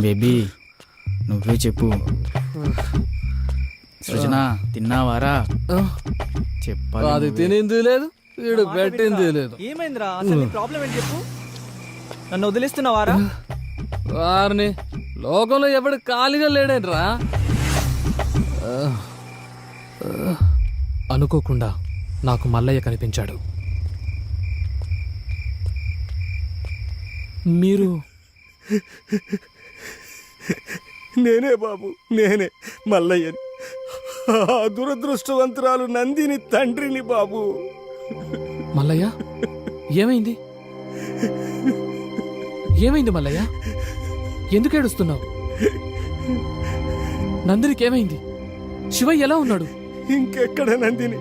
Baby నువ్వే చెప్పు. సృజన తిన్నావారా? చెప్పాలి. అది తినింది లేదు, వీడు పెట్టింది లేదు. ఏమైందిరా? అసలు ప్రాబ్లం ఏంటి చెప్పు. నన్ను వదిలేస్తున్నావారా? వారిని లోకంలో ఎవడు ఖాళీగా లేడేంట్రా. అనుకోకుండా నాకు మల్లయ్య కనిపించాడు. మీరు? నేనే బాబు, నేనే మల్లయ్యని. ఆ దురదృష్టవంతురాలు నందిని తండ్రిని బాబు. మల్లయ్య ఏమైంది? ఏమైంది మల్లయ్య? ఎందుకు ఏడుస్తున్నావు? నందినికి ఏమైంది? శివ ఎలా ఉన్నాడు? ఇంకెక్కడ నందిని,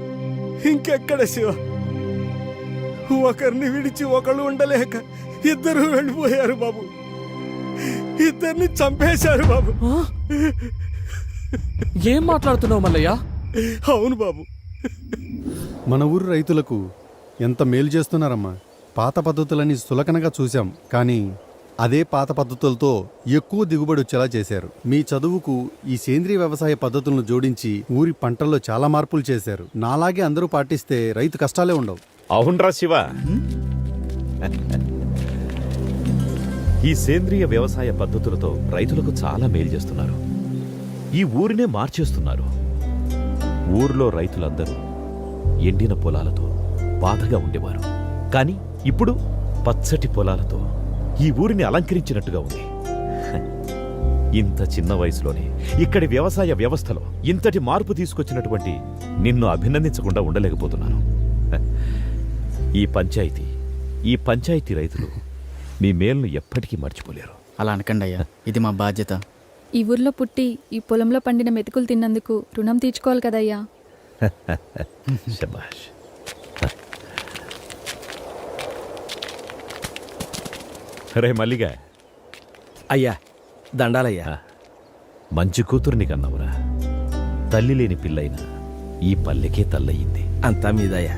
ఇంకెక్కడ శివ? ఒకరిని విడిచి ఒకళ్ళు ఉండలేక ఇద్దరు వెళ్ళిపోయారు బాబు. ఇద్దరిని చంపేశారు బాబు. ఏం మాట్లాడుతున్నావు మల్లయ్య? అవును బాబు. మన ఊరు రైతులకు ఎంత మేలు చేస్తున్నారమ్మా. పాత పద్ధతులని సులకనగా చూశాం, కానీ అదే పాత పద్ధతులతో ఎక్కువ దిగుబడి వచ్చేలా చేశారు. మీ చదువుకు ఈ సేంద్రియ వ్యవసాయ పద్ధతులను జోడించి ఊరి పంటల్లో చాలా మార్పులు చేశారు. నాలాగే అందరూ పాటిస్తే రైతు కష్టాలే ఉండవు. అవునరా శివ, ఈ సేంద్రియ వ్యవసాయ పద్ధతులతో రైతులకు చాలా మేలు చేస్తున్నారు. ఈ ఊరినే మార్చేస్తున్నారు. ఊర్లో రైతులందరూ ఎండిన పొలాలతో బాధగా ఉండేవారు, కానీ ఇప్పుడు పచ్చటి పొలాలతో ఈ ఊరిని అలంకరించినట్టుగా ఉంది. ఇంత చిన్న వయసులోనే ఇక్కడి వ్యవసాయ వ్యవస్థలో ఇంతటి మార్పు తీసుకొచ్చినటువంటి నిన్ను అభినందించకుండా ఉండలేకపోతున్నాను. ఈ పంచాయతీ రైతులు మీ మేలును ఎప్పటికీ మర్చిపోలేరు. అలా అనకండి అయ్యా, ఇది మా బాధ్యత. ఈ ఊర్లో పుట్టి ఈ పొలంలో పండిన మెతుకులు తిన్నందుకు రుణం తీర్చుకోవాలి కదయ్యా. శభాష్. రే మల్లిగా. అయ్యా దండాలయ్యా. మంచి కూతుర్ని కన్నావురా. తల్లి లేని పిల్లైనా ఈ పల్లెకే తల్లయింది. అంతా మీదయ్యా.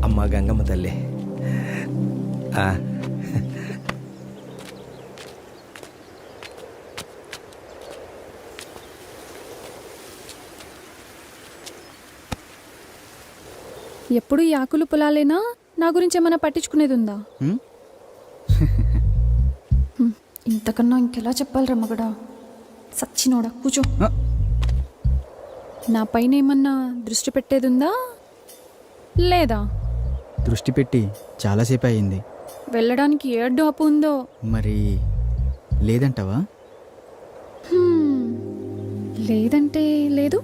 అమ్మా గంగమ్మ తల్లి. ఎప్పుడు ఈ ఆకులు పొలాలేనా? నా గురించి ఏమైనా పట్టించుకునేది ఉందా? ఇంతకన్నా ఇంకెలా చెప్పాలరా మగడా? సచ్చినోడా, కూర్చో. నా పైన ఏమన్నా దృష్టి పెట్టేది ఉందా లేదా? దృష్టి పెట్టి చాలాసేపు అయింది. వెళ్ళడానికి ఏ అడ్డు అప్పు ఉందో మరి లేదంటావా? లేదంటే లేదు,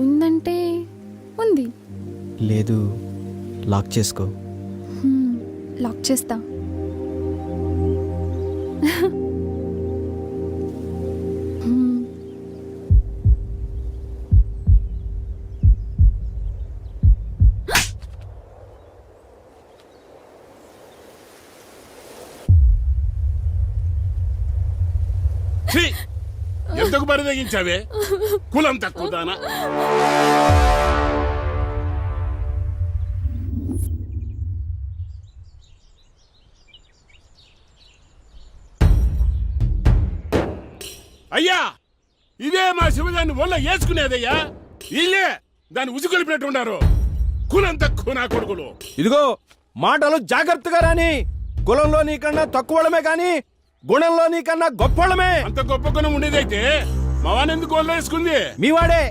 ఉందంటే ఉంది. లేదు, లాక్ చేసుకో. లాక్ చేస్తా. ఎందుకు బరిదగించావే? కులం తక్కువ దానా? అయ్యా, ఇదే మా శివదాన్ని ఒళ్ళ వేసుకునేదయ్యా. ఇల్లే దాన్ని ఉసుకొలిపినట్టున్నారు. కులం తక్కువ నా కొడుకులు. ఇదిగో మాటలు జాగ్రత్తగా రాని. కులంలో నీకన్నా తక్కువడమే కాని గుణంలో నీకన్నా గొప్పవాళ్ళమే. అంత గొప్ప గుణం ఉండేదైతే మా వానెందుకు ఒళ్ళ వేసుకుంది? మీ వాడే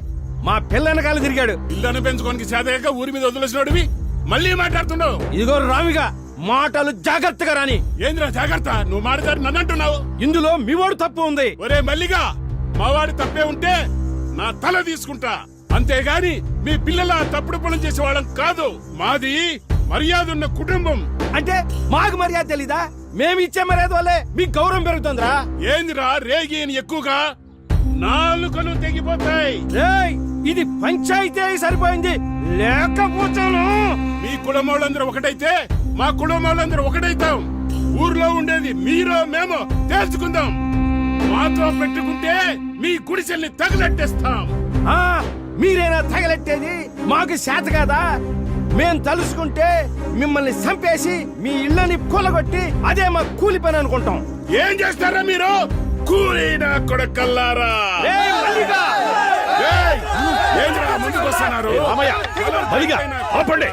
మా పిల్ల వెనకాల తిరిగాడు. పిల్లను పెంచుకోనికి చేతగాక ఊరి మీద వదిలేసినోడివి మళ్ళీ మాట్లాడుతున్నావు. ఇదిగో రామిగా మాటలు జాగ్రత్తగా రాని. ఏంద్రా జాగ్రత్త? నువ్వు మాట్లాడి నన్ను అంటున్నావు. ఇందులో మీ వాడు తప్పు ఉంది. ఒరే మల్లిగా, మావాడి తప్పే ఉంటే నా తల తీసుకుంటా, అంతేగాని మీ పిల్లల తప్పుడు పనులు చేసే వాళ్ళం కాదు. మాది మర్యాద ఉన్న కుటుంబం. అంటే మాకు మర్యాద తెలీదా? మేము ఇచ్చే మర్యాద వల్లే మీకు గౌరవం పెరుగుతుందిరా. ఏందిరా రేగి ఎక్కువగా? నాలుకలు తెగిపోతాయి. ఇది పంచాయతీ సరిపోయింది, లేకపోతాను. మీ కులమోళ్ళందరూ ఒకటైతే మా కులమోళ్ళందరూ ఒకటైతాం. ఊర్లో ఉండేది మీరో మేమో తేల్చుకుందాం. మా మాత్రం పెట్టుకుంటే మీ గుడిసెల్ని తగలెట్టేస్తాం. ఆ, మీరేనా తగలెట్టేది? మాకు చేత కాదా? మేం తలుసుకుంటే మిమ్మల్ని చంపేసి మీ ఇళ్ళని కూలగొట్టి అదే మా కూలి పని అనుకుంటాం. ఏం చేస్తారా మీరు? కూలీనా కొడకల్లారా! ఏయ్, మల్లిగా! ఏయ్, ఏంట్రా ముందుకు వస్తున్నారు? రామయ్య, మల్లిగా, ఆపండి.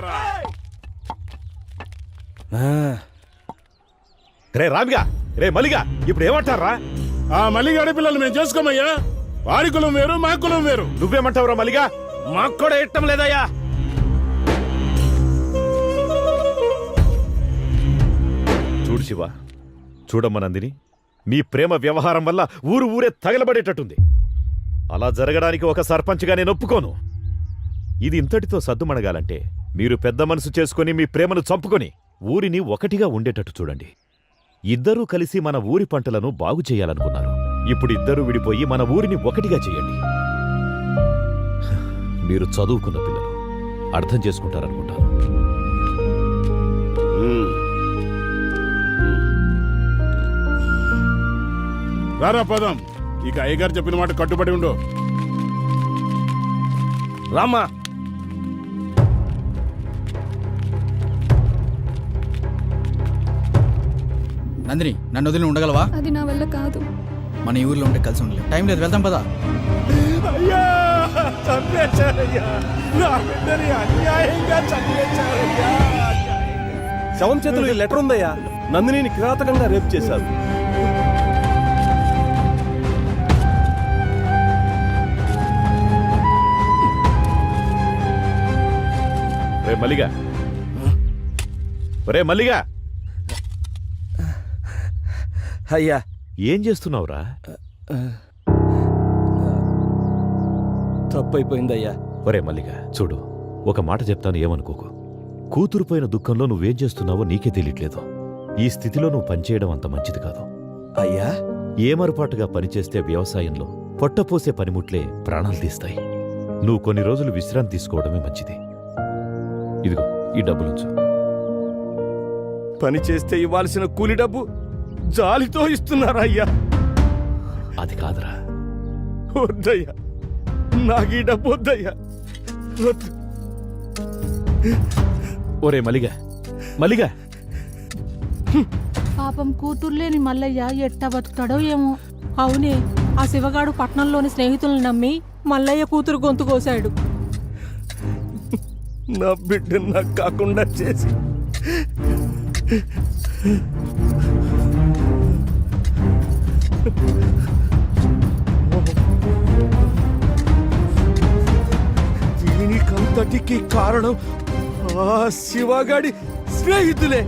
రే రామిగా, రే మల్లిగా, ఇప్పుడు ఏమంటారా? ఆ మల్లిగాడి పిల్లలు మేము చేసుకోమయ్యా. వారి కులం వేరు, మా కులం వేరు. నువ్వేమంటావురా మల్లిగా? మాకు కూడా ఇష్టం లేదయ్యా. చూడు శివ, చూడమ్మ నందిని, మీ ప్రేమ వ్యవహారం వల్ల ఊరే తగలబడేటట్టుంది. అలా జరగడానికి ఒక సర్పంచ్గా నేను ఒప్పుకోను. ఇది ఇంతటితో సద్దుమణగాలంటే మీరు పెద్ద మనసు చేసుకుని మీ ప్రేమను చంపుకొని ఊరిని ఒకటిగా ఉండేటట్టు చూడండి. ఇద్దరూ కలిసి మన ఊరి పంటలను బాగు చేయాలనుకున్నారు. ఇప్పుడు ఇద్దరూ విడిపోయి మన ఊరిని ఒకటిగా చేయండి. మీరు చదువుకున్న పిల్లలు, అర్థం చేసుకుంటారనుకుంటాను. రారా పదం. ఇక అయ్యగారు చెప్పిన మాట కట్టుబడి ఉండు. రామ్మా. నందిని, నన్ను వదిలి ఉండగలవా? అది నా వల్ల కాదు. మన ఈ ఊర్లో ఉంటే కలిసి ఉండలేదు. టైం లేదు, వెళ్తాం పదా. అయ్యా, చంపేశారయ్యా. నా బిడ్డని అన్యాయంగా చంపేశారయ్యా. శవం చేతులు ఈ లెటర్ ఉందయ్యా. నందినిని కిరాతకంగా రేప్ చేశారు. రే మల్లిగా, రే మల్లిగా, అయ్యా, ఏం చేస్తున్నావురా? తప్పైపోయిందయ్యా. ఒరే మల్లిగా, చూడు, ఒక మాట చెప్తాను, ఏమనుకోకు. కూతురుపోయిన దుఃఖంలో నువ్వేం చేస్తున్నావో నీకే తెలియట్లేదు. ఈ స్థితిలో నువ్వు పనిచేయడం అంత మంచిది కాదు. అయ్యా, ఏమరపాటుగా పనిచేస్తే వ్యవసాయంలో పొట్టపోసే పనిముట్లే ప్రాణాలు తీస్తాయి. నువ్వు కొన్ని రోజులు విశ్రాంతి తీసుకోవడమే మంచిది. ఇదిగో ఈ డబ్బులుంచు. పని చేస్తే ఇవ్వాల్సిన కూలి డబ్బు జాలితో ఇస్తున్నారా అయ్యా? అది కాదురా. వద్దయ్యా, నాకు ఈ డబ్బు వద్దయ్యా. వద్దు. ఒరే మల్లిగా, మల్లిగా, పాపం కూతుర్లేని మల్లయ్య ఎట్టా బతుకుతాడో ఏమో. అవునే, ఆ శివగాడు పట్నంలోని స్నేహితులను నమ్మి మల్లయ్య కూతురు గొంతు కోశాడు. నా బిడ్డను నాకు కాకుండా చేసి దీనికంతటికి కారణం ఆ శివగాడి స్నేహితులే.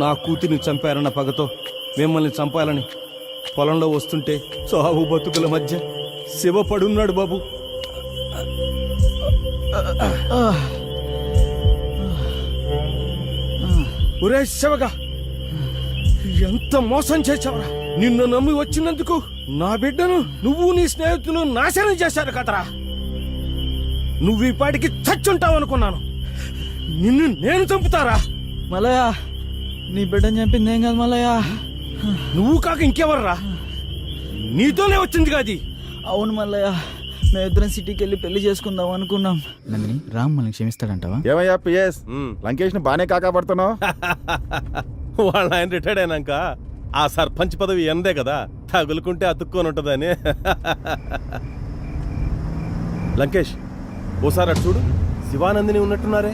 నా కూతుర్ని చంపారన్న పగతో మిమ్మల్ని చంపాలని పొలంలో వస్తుంటే చావు బతుకుల మధ్య శివ పడున్నాడు బాబు. ఒరే శివగా, ఎంత మోసం చేశావురా! నిన్ను నమ్మి వచ్చినందుకు నా బిడ్డను నువ్వు నీ స్నేహితులు నాశనం చేశారు కదరా. నువ్వు ఈ పాటికి చచ్చుంటావనుకున్నాను. నిన్ను నేను చంపుతారా? మల్లయ్య, నీ బిడ్డని చంపింది ఏం కాదు మల్లయ్య. నువ్వు కాక ఇంకెవర్రా? నీతోనే వచ్చింది కాది. అవును మల్లయ్య, మేమిద్దరం సిటీకి వెళ్ళి పెళ్లి చేసుకుందాం అనుకున్నాం. నందిని, రామ్ మనల్ని క్షమిస్తాడంటావా? ఏమయ్యా పిఎస్, లంకేష్ ని బానే కాకాపడుతున్నావు. వాళ్ళ ఆయన రిటైర్డ్ అయినాక ఆ సర్పంచ్ పదవి ఎందే కదా, తగులుకుంటే అతుక్కొని ఉంటుందని. లంకేష్, ఓసారి అటు చూడు, శివానందిని ఉన్నట్టున్నారే.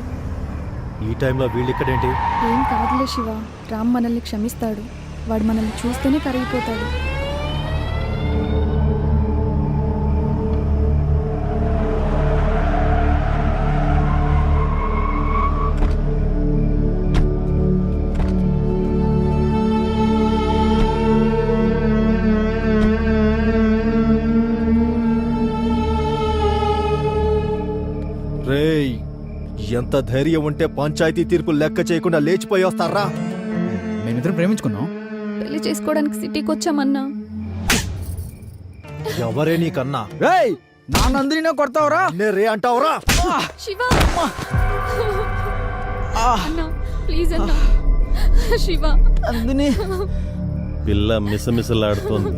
ఈ టైంలో వీళ్ళిక్కడేంటి? ఏం కాదులే శివ, రామ్ మనల్ని క్షమిస్తాడు. వాడు మనల్ని చూస్తేనే కరిగిపోతాడు. రేయ్, ఎంత ధైర్యం ఉంటే పంచాయతీ తీర్పు లెక్క చేయకుండా లేచిపోయి వస్తారా? మేమిద్దరం ప్రేమించుకున్నాం. పెళ్లి చేసుకోవడానికి సిటీకి వచ్చామన్నా. ఎవరే నీకన్నా? రేయ్, నా నందిని కొడతావురా? రే అంటావురా? శివ అన్న ప్లీజ్ అన్న శివ నందిని పిల్ల మిసమిసలాడుతోంది.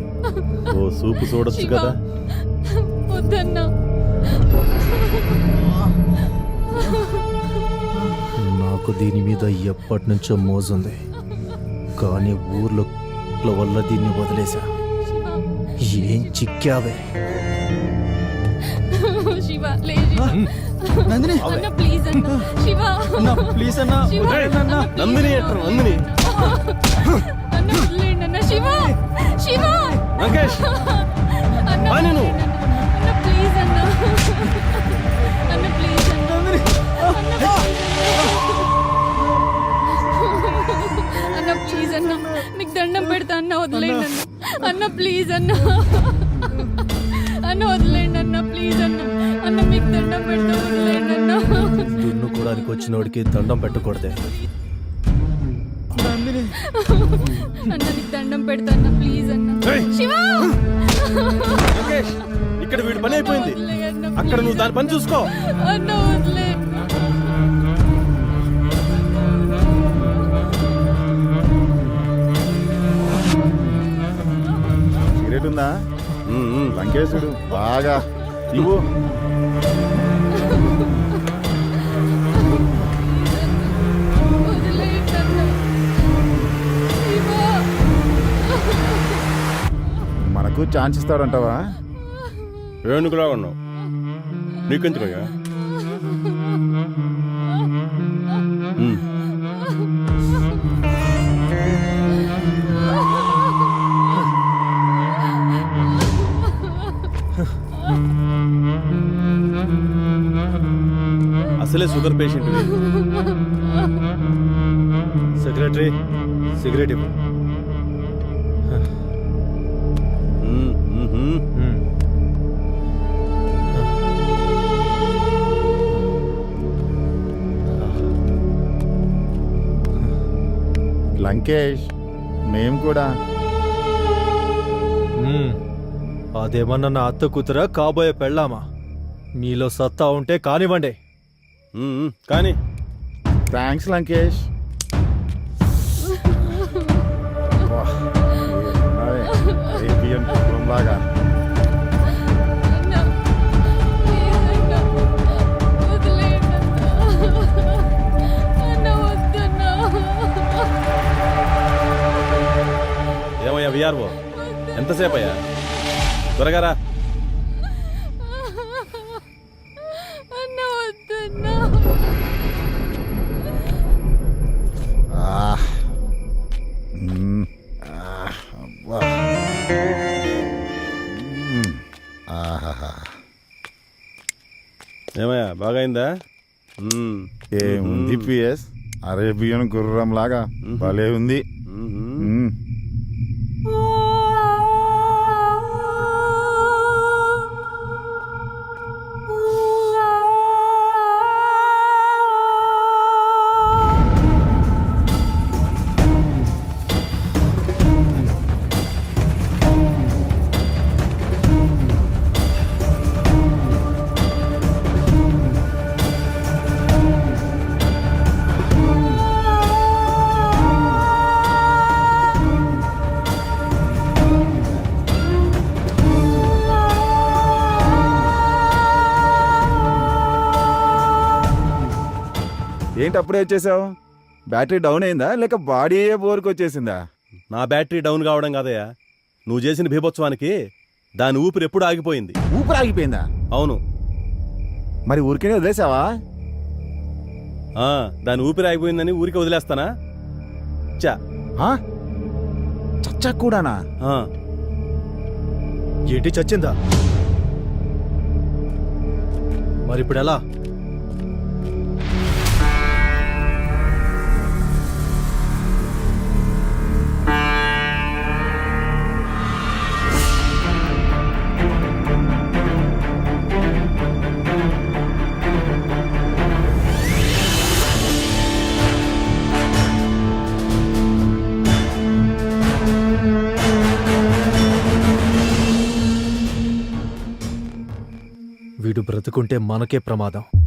ఓ సూపు చూడొచ్చు శివ కదా. వద్దన్నా. నాకు దీని మీద ఎప్పటి నుంచో మోజుంది, కానీ ఊర్లో వల్ల దీన్ని వదిలేశా. ఏం చిక్కావే? శివ లే శివ. నందిని అన్న ప్లీజ్ అన్న శివ ప్లీజ్ అన్న శివ, అన్న, please నందిని అన్న. ఎట్రా, నందిని. అన్న వదిలేయండి అన్న. శివ శివ లంకేష్, అన్న ఆ నేను. వదిలేయండి అన్న. అన్న ప్లీజ్ అన్న. అన్న ప్లీజ్ అన్న. అన్న ప్లీజ్ అన్న, మీకు దండం పెడతా అన్న, వదిలేయండి అన్న. అన్న ప్లీజ్ అన్న. అన్న వదిలేయండి అన్న, ప్లీజ్ అన్న. అన్న మీకు దండం పెడతా, వదిలేయండి అన్న. దున్నుకోవడానికి వచ్చినోడికి దండం పెట్టకూడదే. అన్న నీకు దండం పెడతా అన్న, ప్లీజ్ అన్న. శివ లంకేష్, ఇక్కడ వీడి పని అయిపోయింది. వదిలేయ్ అన్న, అక్కడ నువ్వు please దాని పని చూసుకో. అన్న వదిలే. సిగరెట్ ఉందా? లంకేశుడు బాగా ఇవ్వు. వదిలేయండి అన్న. శివ మనకు ఛాన్స్ ఇస్తాడంటావా? ఏనుగులా ఉన్నావు, నీకెందుకయ్యా? అసలే షుగర్ పేషెంట్. సెక్రటరీ సిగరెట్ ఇవ్వు. లంకేష్, మేం కూడా. అదేమన్నా నా అత్త కూతురా కాబోయే పెళ్ళామా? మీలో సత్తా ఉంటే కానివ్వండి. కానీ థ్యాంక్స్ లంకేష్. వాహ్, ఏమున్నాయి, అరేబియన్ కుటుంబంలాగా. అన్న ప్లీజ్ అన్న, వదిలేయండి అన్న. అన్న వద్దన్న. ఏమయ్యా విఆర్ఓ, ఎంతసేపు అయ్యా? త్వరగా రా. అన్న వద్దన్న. ఆహ్. అబ్బా. ఆహాహా. ఏమయ్యా బాగైందా? ఏముంది పిఎస్, అరేబియన్ గుర్రం లాగా భలే ఉంది. ఏంటి అప్పుడే వచ్చేసావు? బ్యాటరీ డౌన్ అయిందా లేక బాడీ బోర్కి వచ్చేసిందా? నా బ్యాటరీ డౌన్ కావడం కాదయ్యా, నువ్వు చేసిన బీభత్సవానికి దాని ఊపిరి ఎప్పుడు ఆగిపోయింది. ఊపిరి ఆగిపోయిందా? అవును. మరి ఊరికే వదిలేసావా? దాని ఊపిరి ఆగిపోయిందని ఊరికి వదిలేస్తానా? చా చచ్చా కూడానా? ఏంటి చచ్చిందా? మరి ఇప్పుడు ఎలా? వీడు బ్రతుకుంటే మనకే ప్రమాదం.